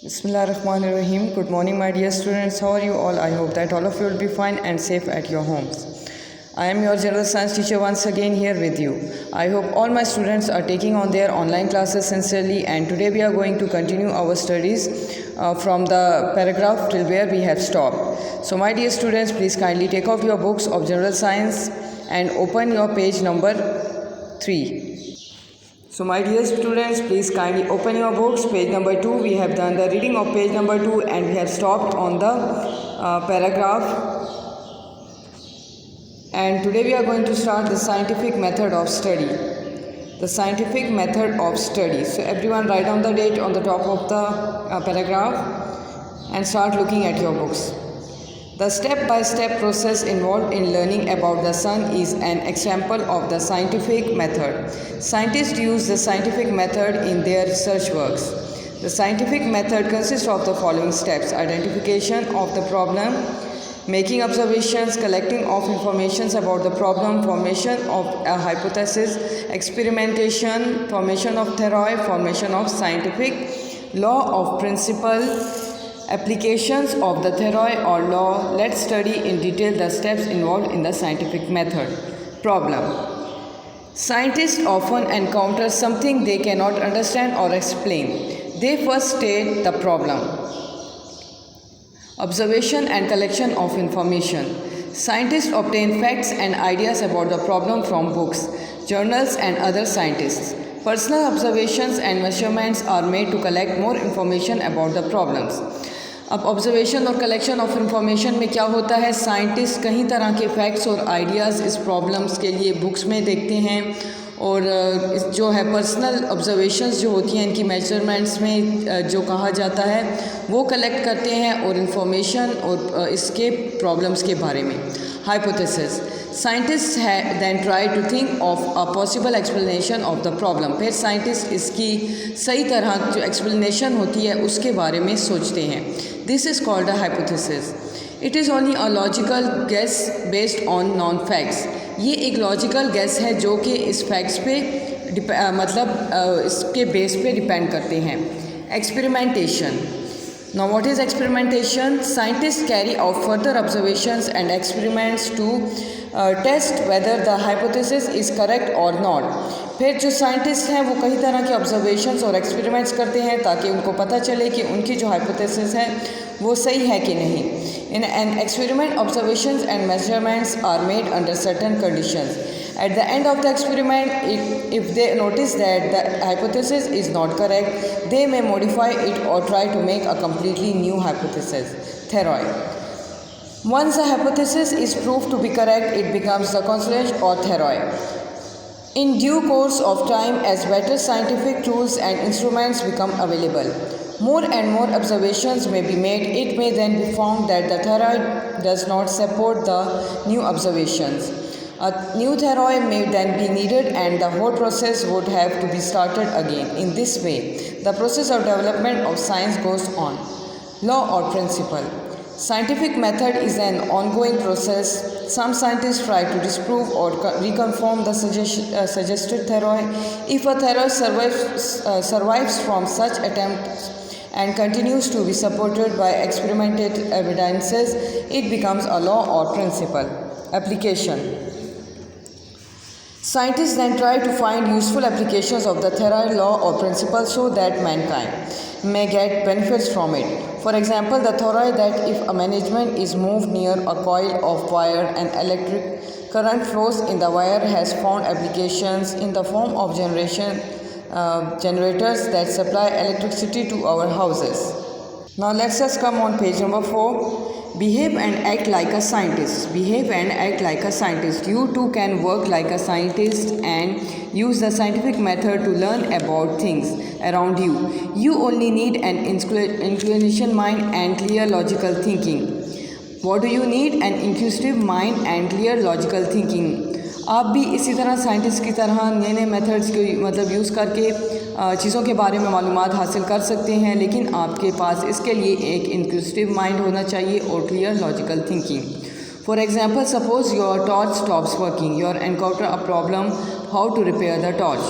Bismillahirrahmanirrahim. Good morning, my dear students. How are you all? I hope that all of you will be fine and safe at your homes. I am your general science teacher once again here with you. I hope all my students are taking on their online classes sincerely, and today we are going to continue our studies from the paragraph till where we have stopped. So my dear students, please kindly take off your books of general science and open your page number 3. So my dear students, please kindly open your books, page number 2. We have done the reading of page number 2 and we have stopped on the paragraph. And today we are going to start the scientific method of study. The scientific method of study. So everyone write down the date on the top of the paragraph and start looking at your books. The step-by-step process involved in learning about the sun is an example of the scientific method. Scientists use the scientific method in their research works. The scientific method consists of the following steps: identification of the problem, making observations, collecting of information about the problem, formation of a hypothesis, experimentation, formation of theory, formation of scientific law of principle, applications of the theory or law. Let's study in detail the steps involved in the scientific method. Problem. Scientists often encounter something they cannot understand or explain. They first state the problem. Observation and collection of information. Scientists obtain facts and ideas about the problem from books, journals and other scientists. Personal observations and measurements are made to collect more information about the problems. अब observation और collection of information में क्या होता है, scientist कई तरह के facts और आइडियाज़ इस प्रॉब्लम्स के लिए बुक्स में देखते हैं और जो है पर्सनल ऑब्जर्वेशंस जो होती हैं इनकी मेजरमेंट्स में जो कहा जाता है वो कलेक्ट करते हैं और इंफॉर्मेशन और इसके प्रॉब्लम्स के बारे में. Hypothesis. Scientist then try to think of a possible explanation of the problem. फिर साइंटिस्ट इसकी सही तरह जो एक्सप्लेनेशन होती है उसके बारे में सोचते हैं. This is called a hypothesis. It is only a logical guess based on known facts. ये एक लॉजिकल गेस है जो कि इस फैक्ट्स पे इसके बेस पे डिपेंड करते हैं. Experimentation. Now what is experimentation? Scientists carry out further observations and experiments to test whether the hypothesis is correct or not. फिर जो साइंटिस्ट हैं वो कई तरह के ऑब्जर्वेशंस और एक्सपेरिमेंट्स करते हैं ताकि उनको पता चले कि उनकी जो हाइपोथेसिस है वो सही है कि नहीं. In an experiment, observations and measurements are made under certain conditions. At the end of the experiment, if they notice that the hypothesis is not correct, they may modify it or try to make a completely new hypothesis. Theory. Once a hypothesis is proved to be correct, it becomes the concept or theory. In due course of time, as better scientific tools and instruments become available, more and more observations may be made. It may then be found that the theory does not support the new observations. A new theory may then be needed and the whole process would have to be started again. In this way, the process of development of science goes on. Law or principle. Scientific method is an ongoing process. Some scientists try to disprove or reconfirm the suggested theory. If a theory survives from such attempts and continues to be supported by experimental evidences, it becomes a law or principle. Application. Scientists then try to find useful applications of the theory, law or principle so that mankind may get benefits from it. For example, the theory that if a management is moved near a coil of wire and electric current flows in the wire has found applications in the form of generators that supply electricity to our houses. Now let's just come on page number 4. Behave and act like a scientist. Behave and act like a scientist. You too can work like a scientist and use the scientific method to learn about things around you. You only need an intuition mind and clear logical thinking. What do you need? An inquisitive mind and clear logical thinking. आप भी इसी तरह scientist की तरह नए नए methods को use करके चीज़ों के बारे में मालूमात हासिल कर सकते हैं, लेकिन आपके पास इसके लिए एक इंक्विजिटिव माइंड होना चाहिए और clear logical thinking. For example, suppose your torch stops working. Your encounter a problem, how to repair the torch.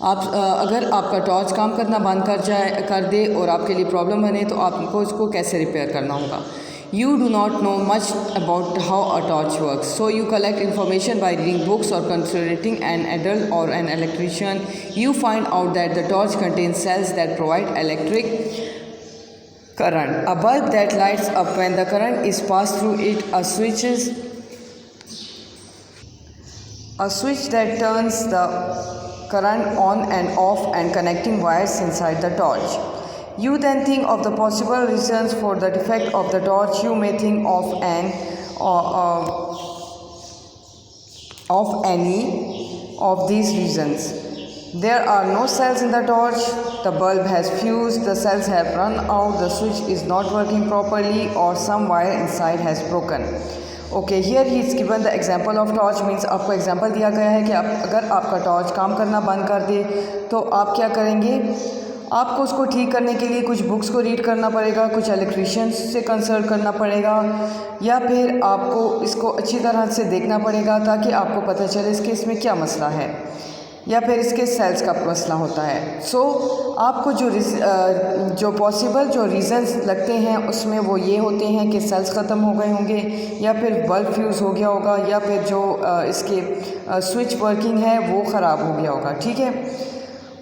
अगर आपका टॉर्च काम करना बंद कर दे और आपके लिए प्रॉब्लम बने तो आपको इसको कैसे रिपेयर करना होगा. You do not know much about how a torch works, so you collect information by reading books or consulting an adult or an electrician. You find out that the torch contains cells that provide electric current. A bulb that lights up when the current is passed through it. A switch that turns the current on and off, and connecting wires inside the torch. You then think of the possible reasons for the defect of the torch. You may think of any of these reasons. There are no cells in the torch, the bulb has fused, the cells have run out, the switch is not working properly, or some wire inside has broken. Okay, here he is given the example of torch, means आपको example दिया गया है कि अगर आपका torch काम करना बंद कर दे तो आप क्या करेंगे. आपको उसको ठीक करने के लिए कुछ बुक्स को रीड करना पड़ेगा, कुछ इलेक्ट्रीशियंस से कंसल्ट करना पड़ेगा, या फिर आपको इसको अच्छी तरह से देखना पड़ेगा ताकि आपको पता चले इसके इसमें क्या मसला है, या फिर इसके सेल्स का मसला होता है. सो आपको जो पॉसिबल जो रीज़न्स लगते हैं उसमें वो ये होते हैं कि सेल्स ख़त्म हो गए होंगे, या फिर बल्ब फ्यूज़ हो गया होगा, या फिर जो इसके स्विच वर्किंग है वो ख़राब हो गया होगा. ठीक है.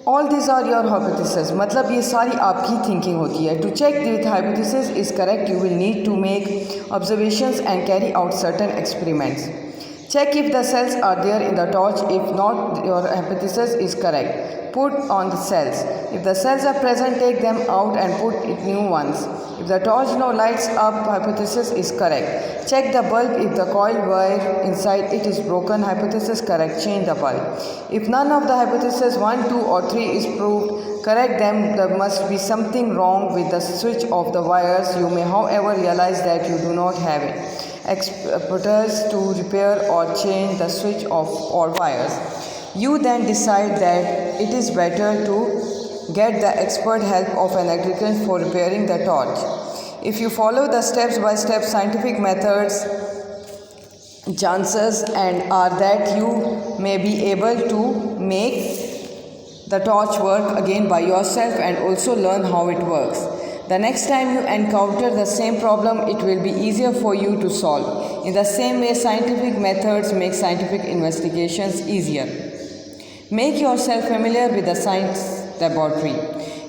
All this are your hypothesis, मतलब ये सारी आपकी थिंकिंग होती है. To check this hypothesis is correct you will need to make observations and carry out certain experiments. Check if the cells are there in the torch. If not, your hypothesis is correct. Put on the cells. If the cells are present, take them out and put in new ones. If the torch now lights up, hypothesis is correct. Check the bulb. If the coil wire inside it is broken, hypothesis correct. Change the bulb. If none of the hypothesis 1, 2 or 3 is proved, correct them. There must be something wrong with the switch of the wires. You may, however, realize that you do not have it. Experts to repair or change the switch of or wires. You then decide that it is better to get the expert help of an electrician for repairing the torch. If you follow the step-by-step scientific methods, chances and are that you may be able to make the torch work again by yourself and also learn how it works. The next time you encounter the same problem, it will be easier for you to solve. In the same way, scientific methods make scientific investigations easier. Make yourself familiar with the science laboratory.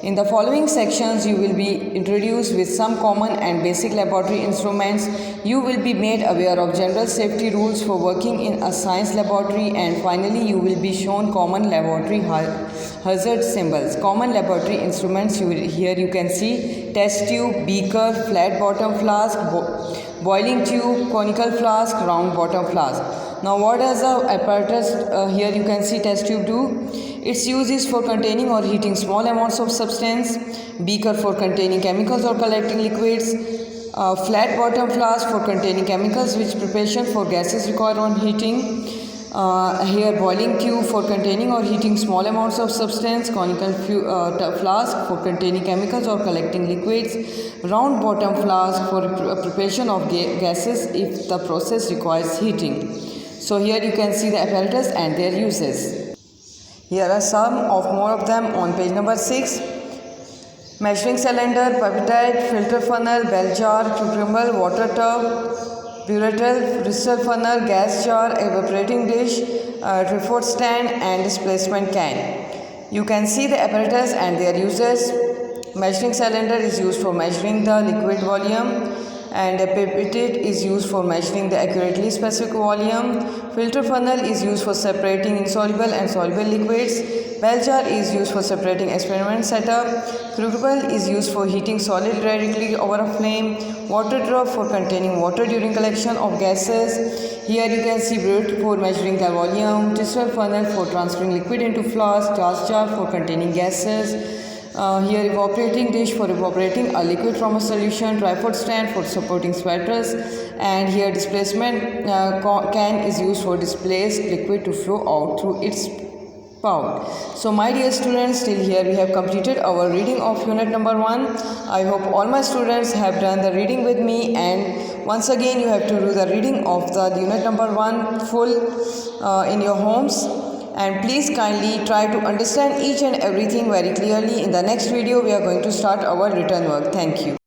In the following sections, you will be introduced with some common and basic laboratory instruments. You will be made aware of general safety rules for working in a science laboratory, and finally, you will be shown common laboratory hazard symbols. Common laboratory instruments, here you can see test tube, beaker, flat bottom flask, boiling tube, conical flask, round bottom flask. Now what does the apparatus, here you can see test tube do? Its use is for containing or heating small amounts of substance, beaker for containing chemicals or collecting liquids, flat bottom flask for containing chemicals which preparation for gases required on heating, here boiling tube for containing or heating small amounts of substance, conical flask for containing chemicals or collecting liquids, round bottom flask for preparation of gases if the process requires heating. So here you can see the apparatus and their uses. Here are some of more of them on page number 6. Measuring cylinder, pipette, filter funnel, bell jar, cucumber, water tub, burette, crystal funnel, gas jar, evaporating dish, tripod stand and displacement can. You can see the apparatus and their uses. Measuring cylinder is used for measuring the liquid volume, and a pipette is used for measuring the accurately specific volume. Filter funnel is used for separating insoluble and soluble liquids. Bell jar is used for separating experiment setup. Crucible is used for heating solid directly over a flame. Water drop for containing water during collection of gases. Here you can see burette for measuring the volume. Crystal funnel for transferring liquid into flask. Glass jar for containing gases. Here evaporating dish for evaporating a liquid from a solution, tripod stand for supporting sweaters, and here displacement can is used for displaced liquid to flow out through its spout. So my dear students, till here we have completed our reading of unit number 1. I hope all my students have done the reading with me, and once again you have to do the reading of the unit number 1 full in your homes. and please kindly try to understand each and everything very clearly. In the next video we are going to start our written work. Thank you.